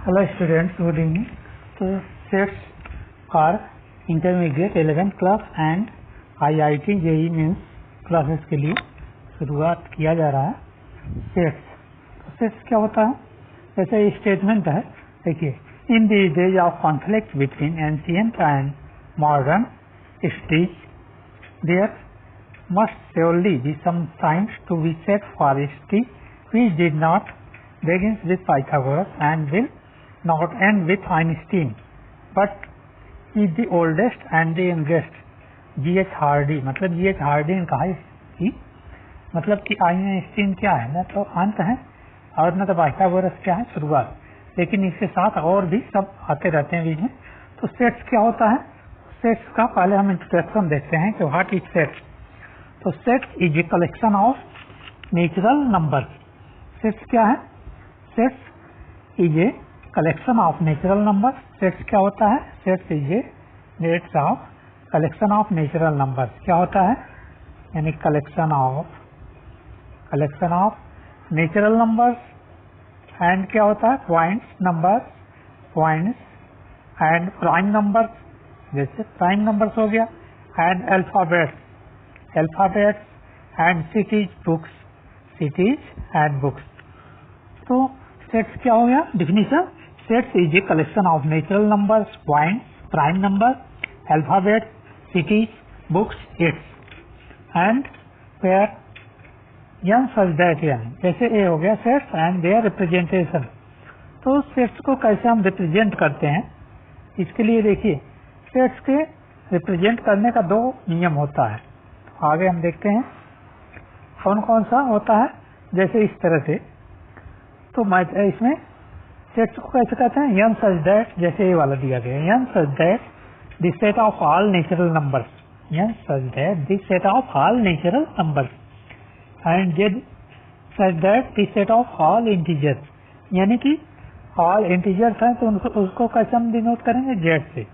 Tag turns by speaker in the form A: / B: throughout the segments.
A: Hello students, good evening. So sets for intermediate 11th class and IIT JEE Mains classes के लिए शुरुआत किया जा रहा है सेट्स। सेट्स क्या होता है? जैसे स्टेटमेंट है, देखिए, in the days of conflict between ancient and modern stage there must surely be some signs to be set for ST which did not begins with Pythagoras and will not end with Einstein, but is the oldest and the youngest. G.H. Hardy, मतलब G.H. Hardy ने कहा कि मतलब कि Einstein क्या है ना, तो अंत है और ना तो पाइथागोरस क्या है, शुरुआत। लेकिन इसके साथ और भी सब आते रहते हैं बीच में। तो सेट्स क्या होता है? सेट्स का पहले हम इंट्रोडक्शन देखते हैं कि व्हाट इज सेट्स। तो sets is a collection of natural number. Sets क्या है? Sets is a collection of natural number. Sets क्या होता है? Sets is A nets of collection of natural number. क्या होता है? यानी collection of natural numbers. And क्या होता है? Points number, points and prime numbers, जैसे प्राइम नंबर्स हो गया, and alphabets and cities and books. तो सेट्स क्या हो गया? Definition, sets is a collection of natural numbers, points, prime number, alphabet, cities, books, its and where n such that n. जैसे A हो गया sets and their representation. तो sets को कैसे हम रिप्रेजेंट करते हैं, इसके लिए देखिए, सेट्स के रिप्रेजेंट करने का दो नियम होता है। आगे हम देखते हैं कौन कौन सा होता है। जैसे इस तरह से, तो इसमें सेट्स को कैसे कहते हैं? यन सच दैट, जैसे ये वाला दिया गया, N such that the set of all natural numbers, N such that the set of all natural numbers, and Z such that the set of all integers. यानी कि ऑल इंटीजर्स हैं तो उसको कैसे हम डिनोट करेंगे? जेड से।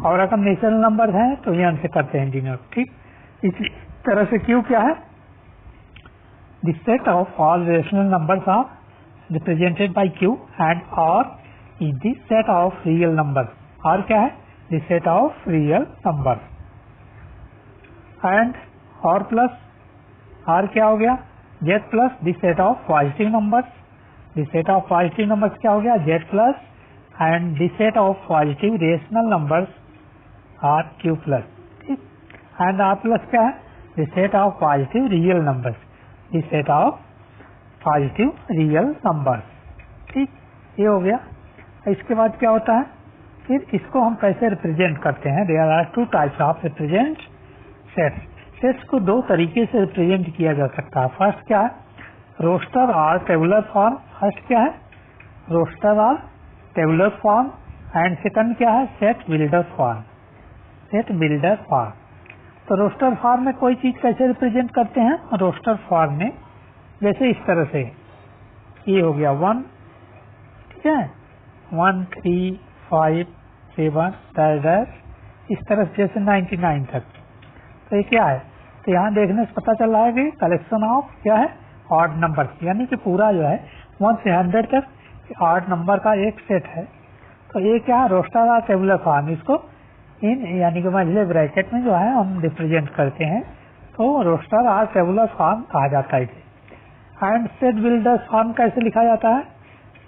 A: और अगर नेचुरल नंबर हैं तो यन से करते हैं डिनोट। ठीक, इसी तरह से क्यू क्या है? The set of all rational numbers are represented by Q and R is the set of real number. R क्या है? The set of real number. And और प्लस आर क्या हो गया? Z plus the set of positive numbers. The set of positive numbers क्या हो गया? Z plus and the set of positive rational numbers are Q plus. ठीक, and R plus क्या है? The set of positive real numbers, the set of positive real numbers. ठीक, ये हो गया। इसके बाद क्या होता है? फिर इसको हम कैसे रिप्रेजेंट करते हैं? There are two types of represent sets. Sets को दो तरीके से रिप्रेजेंट किया जा सकता है। फर्स्ट क्या है? रोस्टर और टेबुलर फॉर्म। फर्स्ट क्या है? रोस्टर और टेबुलर फॉर्म। एंड सेकंड क्या है? Set builder form. Set builder form. तो रोस्टर फॉर्म में कोई चीज कैसे रिप्रेजेंट करते हैं? रोस्टर फॉर्म में जैसे इस तरह से, ये हो गया 1, ठीक है, 1 3 5 7 डैश, इस तरह से जैसे 99 तक। तो ये क्या है? तो यहाँ देखने से पता चल रहा है कि कलेक्शन ऑफ क्या है? Odd number. यानी कि पूरा जो है 1 से 100 तक ऑड नंबर का एक सेट है। तो ये क्या है? रोस्टर और टेबुलर फॉर्म। इसको इन यानी कि मझले ब्रैकेट में जो है हम रिप्रेजेंट करते हैं, तो रोस्टर और टेबुलर फॉर्म कहा जाता है इसे। एंड सेट बिल्डर्स फॉर्म कैसे लिखा जाता है?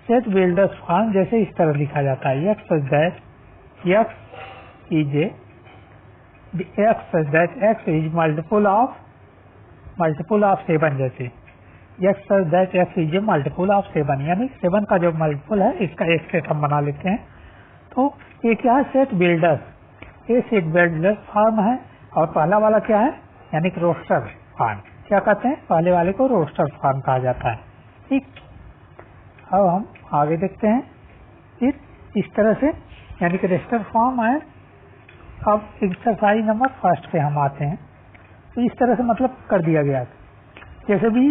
A: सेट बिल्डर्स फॉर्म जैसे इस तरह लिखा जाता है, x such that x is A, x such that x is multiple of 7। जैसे x such that x is A multiple of 7, यानी 7 का जो मल्टीपल है इसका एक सेट हम बना लेते हैं। तो ये क्या है? Set builder. ये सेट बिल्डर फॉर्म है। और पहला वाला क्या है? यानी कि रोस्टर फॉर्म। क्या कहते हैं? पहले वाले को रोस्टर फॉर्म कहा जाता है। ठीक, अब हम आगे देखते हैं। फिर इस तरह से यानी कि रोस्टर फॉर्म है। अब एक्सरसाइज नंबर फर्स्ट पे हम आते हैं। तो इस तरह से मतलब कर दिया गया, जैसे भी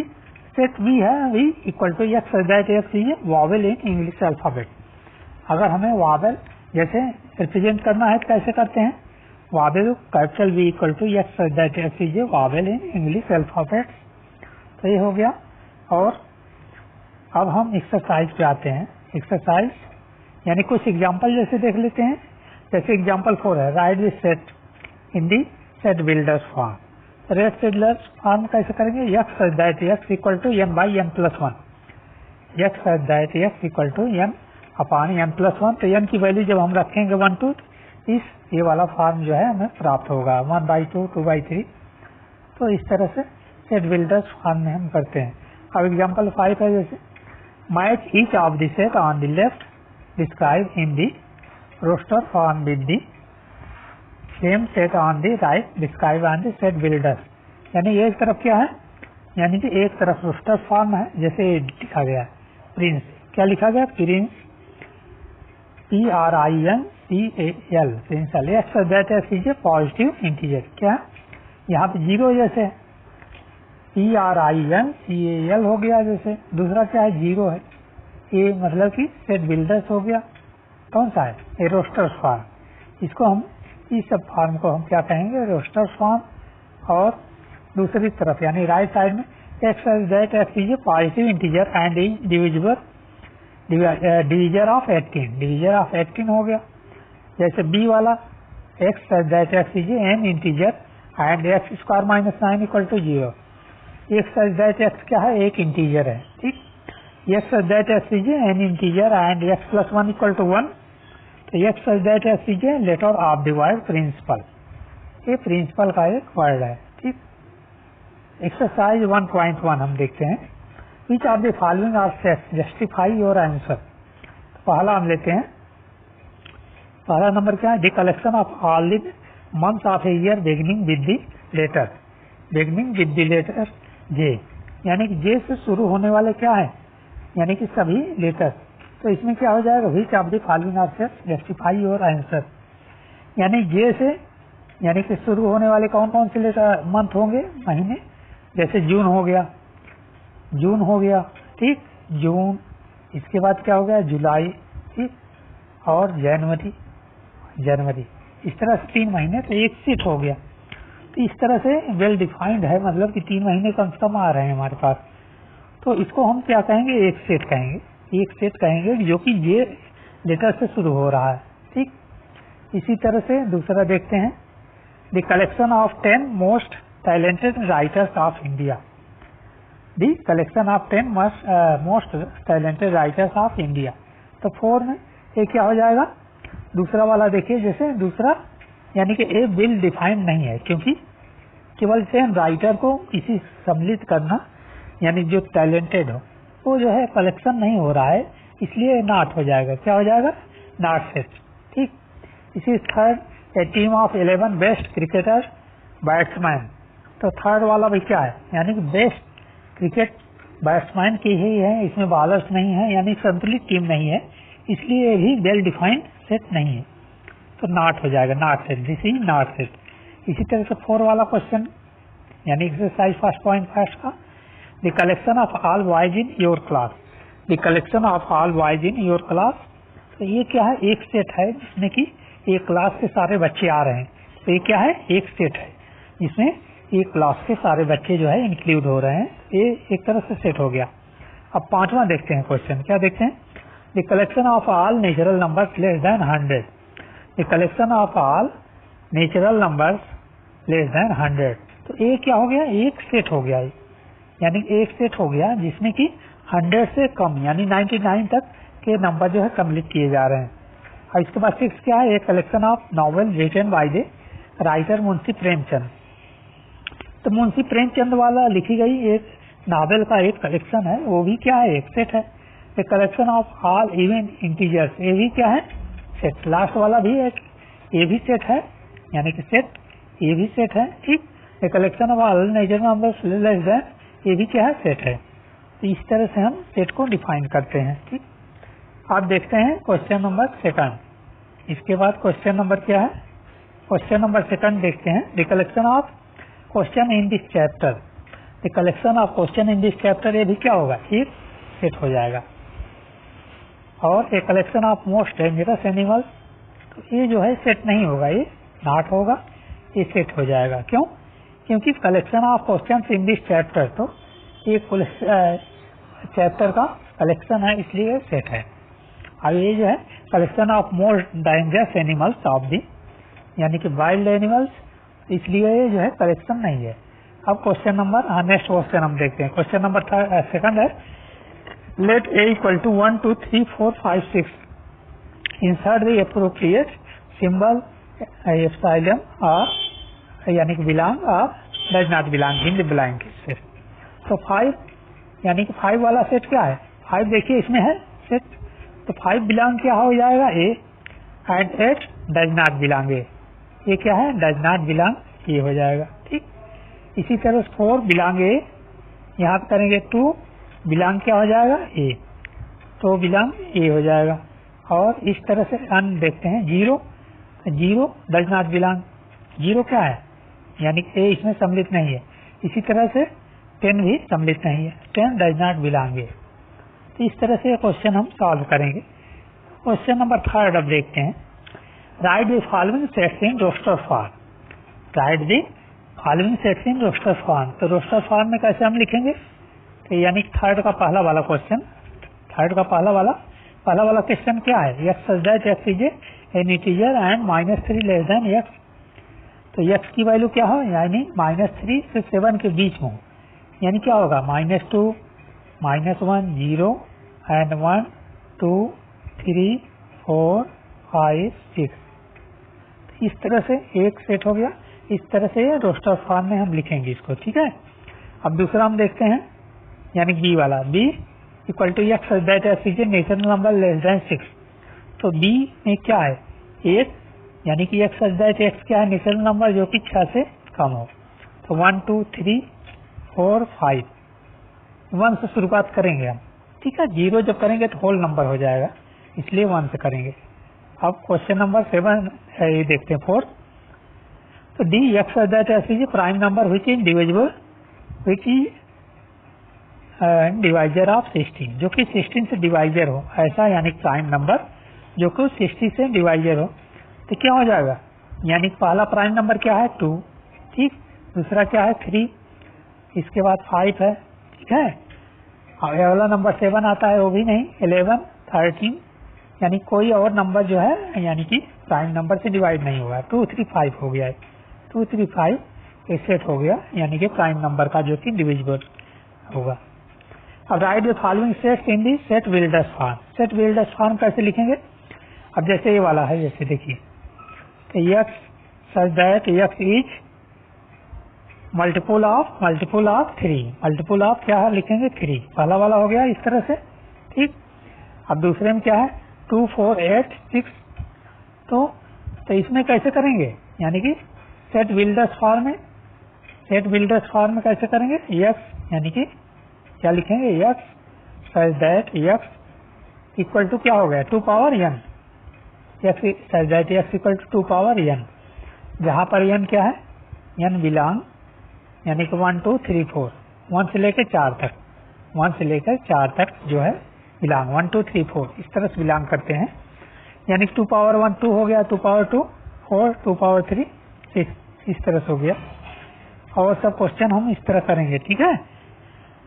A: सेट बी है, V equal to x that x is vowel in English alphabet. अगर हमें वॉवेल जैसे रिप्रेजेंट करना है तो कैसे करते हैं? Vowel capital V equal to x that x is vowel in English alphabet. तो ये हो गया। और अब हम एक्सरसाइज पे आते हैं। एक्सरसाइज यानी कुछ एग्जांपल जैसे देख लेते हैं। जैसे एग्जांपल 4 है, right this set in the set builders form. Set builders form कैसे करेंगे? x such that x equal to n by n plus 1, x such that x equal to n upon n plus 1। तो n की value जब हम रखेंगे 1 2, ये वाला form जो है हमें प्राप्त होगा 1 by 2, 2 by 3। तो इस तरह से सेट बिल्डर्स फॉर्म में हम करते हैं। अब एग्जांपल 5 है, जैसे match each of the set on the left describe in the roster form with the same set on the right describe on the set builders. यानी एक तरफ क्या है, यानी कि एक तरफ रोस्टर फॉर्म है, जैसे लिखा गया है प्रिंस। क्या लिखा गया? प्रिंस, PRINCAL, प्रिंसल। X that x is a positive integer. क्या यहाँ पे 0 जैसे PRINCAL हो गया, जैसे दूसरा क्या है 0 है, ये मतलब कि सेट बिल्डर्स हो गया। कौन सा है? ये रोस्टर फॉर्म। इसको हम इस सब फॉर्म को हम क्या कहेंगे? Roster form. और दूसरी तरफ यानी राइट साइड में x that x is a positive integer and is divisor of 18, divisor of 18 हो गया। जैसे बी वाला x that x is an integer and x square minus 9 equal to 0। X that x क्या है? एक इंटीजर है, ठीक। X that x is an integer and x plus 1 equal to 1। तो x that x is a letter of the word principle. ये principle का एक वर्ड है, ठीक। एक्सरसाइज 1.1 हम देखते हैं। Which of the following are sets justify your answer. पहला हम लेते हैं, पहला नंबर क्या है? The collection of all the months of a year beginning with the letter, beginning with the letter J. यानी कि जे से शुरू होने वाले क्या है? यानी कि सभी लेटर। तो इसमें क्या हो जाएगा? Which of the following are sets justify your answer. यानी जे से यानी कि शुरू होने वाले कौन कौन से लेटर मंथ होंगे? महीने। जैसे जून हो गया, जून हो गया, ठीक, जून। इसके बाद क्या हो गया? जुलाई, ठीक, और जनवरी, जनवरी। इस तरह से 3 महीने, तो एक सेट हो गया। तो इस तरह से वेल डिफाइंड है, मतलब कि 3 महीने कम से कम आ रहे हैं हमारे पास। तो इसको हम क्या कहेंगे? एक सेट कहेंगे, एक सेट कहेंगे जो कि ये लेटर से शुरू हो रहा है, ठीक। इसी तरह से दूसरा देखते हैं, the collection of 10 most talented writers of India. The collection of 10 most talented writers of India. तो 4 में ये क्या हो जाएगा? दूसरा वाला देखिए, जैसे दूसरा यानी कि ए वेल डिफाइंड नहीं है, क्योंकि केवल 10 राइटर को किसी सम्मिलित करना, यानी जो टैलेंटेड हो, वो जो है कलेक्शन नहीं हो रहा है, इसलिए नॉट हो जाएगा। क्या हो जाएगा? नॉट सेट, ठीक। इसी third, A team of 11 best cricketer batsman. तो थर्ड वाला भी क्या है? यानी कि बेस्ट क्रिकेट बैट्समैन की ही है, इसमें बॉलर्स नहीं है, यानी संतुलित टीम नहीं है, इसलिए भी वेल डिफाइंड सेट नहीं है। तो नॉट हो जाएगा, not set, this is not set. इसी तरह से 4 वाला क्वेश्चन यानी एक्सरसाइज 1.1 का, the collection of all boys in your class, the collection of all boys in your class. तो ये क्या है? एक सेट है जिसमें कि एक क्लास के सारे बच्चे आ रहे हैं। तो ये क्या है? एक सेट है जिसमें एक क्लास के सारे बच्चे जो है इंक्लूड हो रहे हैं, ये एक तरह से सेट हो गया। अब 5वां देखते हैं क्वेश्चन, क्या देखते हैं? The collection of all natural numbers less then 100, the collection of all natural numbers less then 100। तो ये क्या हो गया? एक सेट हो गया, यानी एक सेट हो गया जिसमें कि 100 से कम यानी 99 तक के नंबर जो है कम्प्लीट किए जा रहे हैं। और इसके बाद 6 क्या है? एक collection of novel written by the writer Munshi Premchand. तो मुंशी प्रेमचंद वाला लिखी गई एक नॉवेल का एक कलेक्शन है, वो भी क्या है? एक सेट है। A collection of all even integers, ये भी क्या है? सेट। लास्ट वाला भी एक ये भी सेट है, यानी कि सेट, ये भी सेट है, ठीक। A collection of all natural numbers less than, ये भी क्या है? सेट है। तो इस तरह से हम सेट को डिफाइन करते हैं, ठीक। आप देखते हैं क्वेश्चन नंबर 2। इसके बाद क्वेश्चन नंबर क्या है? क्वेश्चन नंबर 2 देखते हैं, the collection of question in this chapter, the collection of question in this chapter. ये भी क्या होगा? एक सेट हो जाएगा। और a collection of most dangerous animals, तो ये जो है सेट नहीं होगा, ये नॉट होगा, ये सेट हो जाएगा। क्यों? क्योंकि collection of question in this chapter, तो एक चैप्टर का कलेक्शन है, इसलिए सेट है। अब ये जो है collection of more dangerous animals of the, यानी कि वाइल्ड एनिमल्स, इसलिए ये जो है कलेक्शन नहीं है। अब क्वेश्चन नंबर नेक्स्ट क्वेश्चन हम देखते हैं। क्वेश्चन नंबर सेकंड है, let A equal to 1 2 3 4 5 6 insert the appropriate symbol epsilon और यानी कि बिलोंग और does not belong in the blank set. तो 5 यानी कि 5 वाला सेट क्या है, 5 देखिए इसमें है सेट, तो 5 बिलोंग क्या हो जाएगा ए, एंड 8 डज नॉट बिलोंग ए, ये क्या है डज नॉट बिलोंग ए हो जाएगा। ठीक, इसी तरह 4 बिलोंग ए, यहाँ पे करेंगे 2 बिलोंग क्या हो जाएगा ए, तो बिलोंग ए हो जाएगा। और इस तरह से अन देखते हैं 0 डज नॉट बिलोंग, 0 क्या है यानी कि ए इसमें सम्मिलित नहीं है। इसी तरह से 10 भी सम्मिलित नहीं है, 10 डज नॉट बिलोंग ए। तो इस तरह से क्वेश्चन हम सॉल्व करेंगे। क्वेश्चन नंबर 3 अब देखते हैं, write the following sets in roster form. Write the following sets in roster form, तो रोस्टर फॉर्म में कैसे हम लिखेंगे, तो यानी 3rd का पहला वाला क्वेश्चन, 3rd का पहला वाला क्वेश्चन क्या है, x such that x is an integer and -3 less than x. तो एक्स की वैल्यू क्या हो, यानी -3 से 7 के बीच में हो, यानी क्या होगा -2 -1 0 एंड 1 2 3 4 5 6। इस तरह से एक सेट हो गया। इस तरह से रोस्टर फॉर्म में हम लिखेंगे इसको। ठीक है, अब दूसरा हम देखते हैं, यानी बी वाला, B equal to x that x is a natural number less than 6। तो बी में क्या है 8, यानी कि एक्स दैट एक्स क्या है नेचुरल नंबर जो कि 6 से कम हो। तो 1 2 3 4 5, 1 से शुरुआत करेंगे हम। ठीक है, 0 जब करेंगे तो होल नंबर हो जाएगा, इसलिए 1 से करेंगे। अब क्वेश्चन नंबर 7 ये देखते हैं 4। तो D x that x is A prime number which is divisible which is divisor of 16, जो कि 16 से डिवाइजर हो, ऐसा यानी प्राइम नंबर जो कि 60 से डिवाइजर हो। तो क्या हो जाएगा, यानी पहला प्राइम नंबर क्या है 2, ठीक, दूसरा क्या है 3, इसके बाद 5 है। ठीक है, अगला नंबर 7 आता है, वो भी नहीं, 11 13, यानी कोई और नंबर जो है यानी कि प्राइम नंबर से डिवाइड नहीं हुआ। 2 3 5 हो गया है, 2 3 5 एक सेट हो गया, यानी कि प्राइम नंबर का जो कि डिविजिबल होगा। अब right the following sets in the set विल्डर्स form. Set विल्डर्स form कैसे लिखेंगे, अब जैसे ये वाला है, जैसे देखिए, तो x such that x is multiple of 3, multiple of क्या है लिखेंगे 3, पहला वाला हो गया इस तरह से। ठीक, अब दूसरे में क्या है 2 4 8 6। तो इसमें कैसे करेंगे, यानी कि सेट बिल्डर्स फॉर्म में, सेट बिल्डर्स फॉर्म में कैसे करेंगे, एक्स यानी कि क्या लिखेंगे, x such that x equal to क्या हो गया 2 power n, x such that x equal to 2 power n, जहां पर n क्या है, n बिलोंग यानी कि 1 2 3 4, 1 से लेकर 4 तक, 1 से लेकर 4 तक जो है बिलोंग, 1 2 3 4 इस तरह से बिलोंग करते हैं। यानी 2 पावर 1 2 हो गया, 2 पावर 2 4, 2 पावर 3 6, इस तरह से हो गया। और सब क्वेश्चन हम इस तरह करेंगे। ठीक है,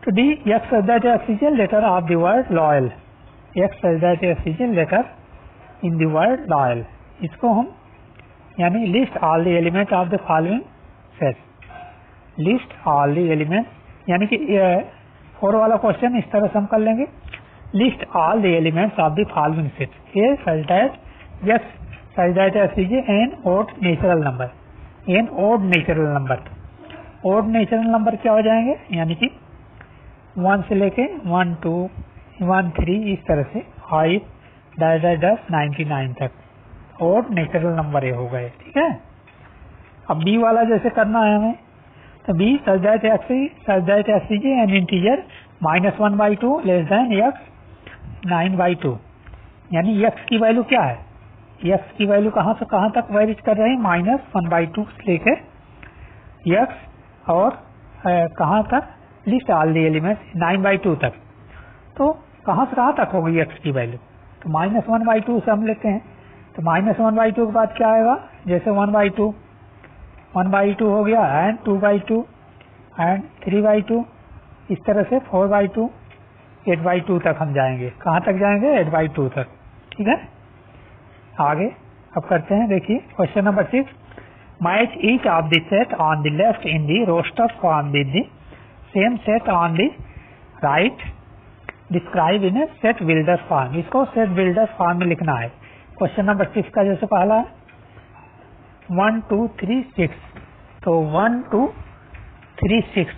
A: तो D x that x is a letter of the word loyal, x that x is a letter in the word loyal, इसको हम यानी list all the element of the following set, list all the element, यानी कि 4 वाला question इस तरह से हम कर लेंगे, list all the elements of the following set A such that x such that x is an odd natural number, an odd natural number. Odd natural number क्या हो जाएंगे, यानी कि 1 से लेके 1 2 1 3 इस तरह से 5 10 99 तक ओड नेचुरल नंबर ये हो गए। ठीक है, अब बी वाला जैसे करना है हमें, तो B such that x is an integer -1/2 less than x 9/2, यानी एक्स की वैल्यू क्या है, एक्स की वैल्यू कहां से कहां तक वेरी कर रहे हैं, -1/2 से लेकर एक्स और कहां तक, लिस्ट ऑल द एलिमेंट्स 9/2 तक। तो कहां से कहां तक होगी एक्स की वैल्यू, तो -1/2 से हम लेते हैं। तो -1/2 के बाद क्या आएगा, जैसे 1/2 हो गया, एंड 2/2 एंड 3/2, इस तरह से 4/2 8/2 तक हम जाएंगे। कहां तक जाएंगे, 8/2 तक। ठीक है, आगे अब करते हैं, देखिए question number 6, match each of the set on the left in the roster form with the same set on the right describe in a set builder form. इसको सेट बिल्डर फॉर्म में लिखना है। क्वेश्चन नंबर 6 का जैसे पहला 1 2 3 6, तो 1 2 3 6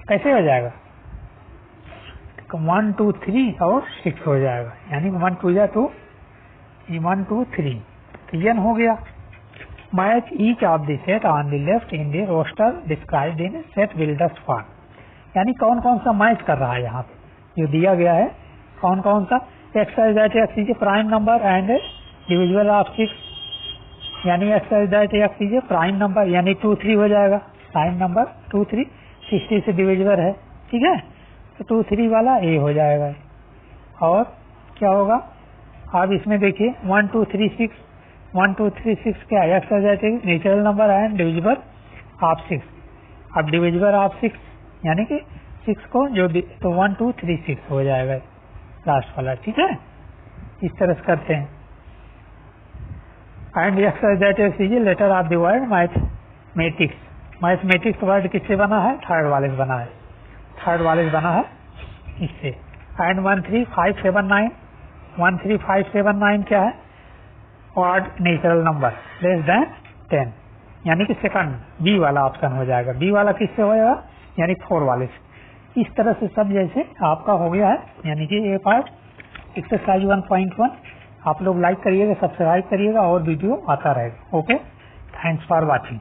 A: कैसे हो जाएगा? 1 2 3 और 6 हो जाएगा, यानी 1 2 या 2 1 2 3 क्लियर हो गया। Match each of the set on the left in the roster described in set builders form, यानी कौन कौन सा मैच कर रहा है यहाँ पे जो दिया गया है, कौन कौन सा x that x is prime number and divisible of 6, यानी x that x is prime number यानी 2 3 हो जाएगा, प्राइम नंबर 2 3 60 से डिविजिबल है, ठीक है, तो 2 3 वाला ए हो जाएगा। और क्या होगा, आप इसमें देखिए 1 2 3 6, 1 2 3 6 क्या है, x that is natural number and divisible of 6। अब डिविजिबल ऑफ 6 यानी कि 6 को जो तो 1 2 3 6 हो जाएगा लास्ट वाला, ठीक है, इस तरह से करते हैं। And x that is letter of the word mathematics. Mathematics word किससे बना है? थर्ड वाले से बना है, थर्ड वाले से बना है इससे। एंड 1 3 5 7 9, 1 3 5 7 9 क्या है? Odd natural number less then 10, यानी कि सेकंड बी वाला ऑप्शन हो जाएगा। बी वाला किससे हो जाएगा? यानी 4 वाले से। इस तरह से सब जैसे आपका हो गया है, यानी कि ए पार्ट एक्सरसाइज 1.1 आप लोग लाइक करिएगा, सब्सक्राइब करिएगा और वीडियो आता रहेगा। Okay, thanks for watching.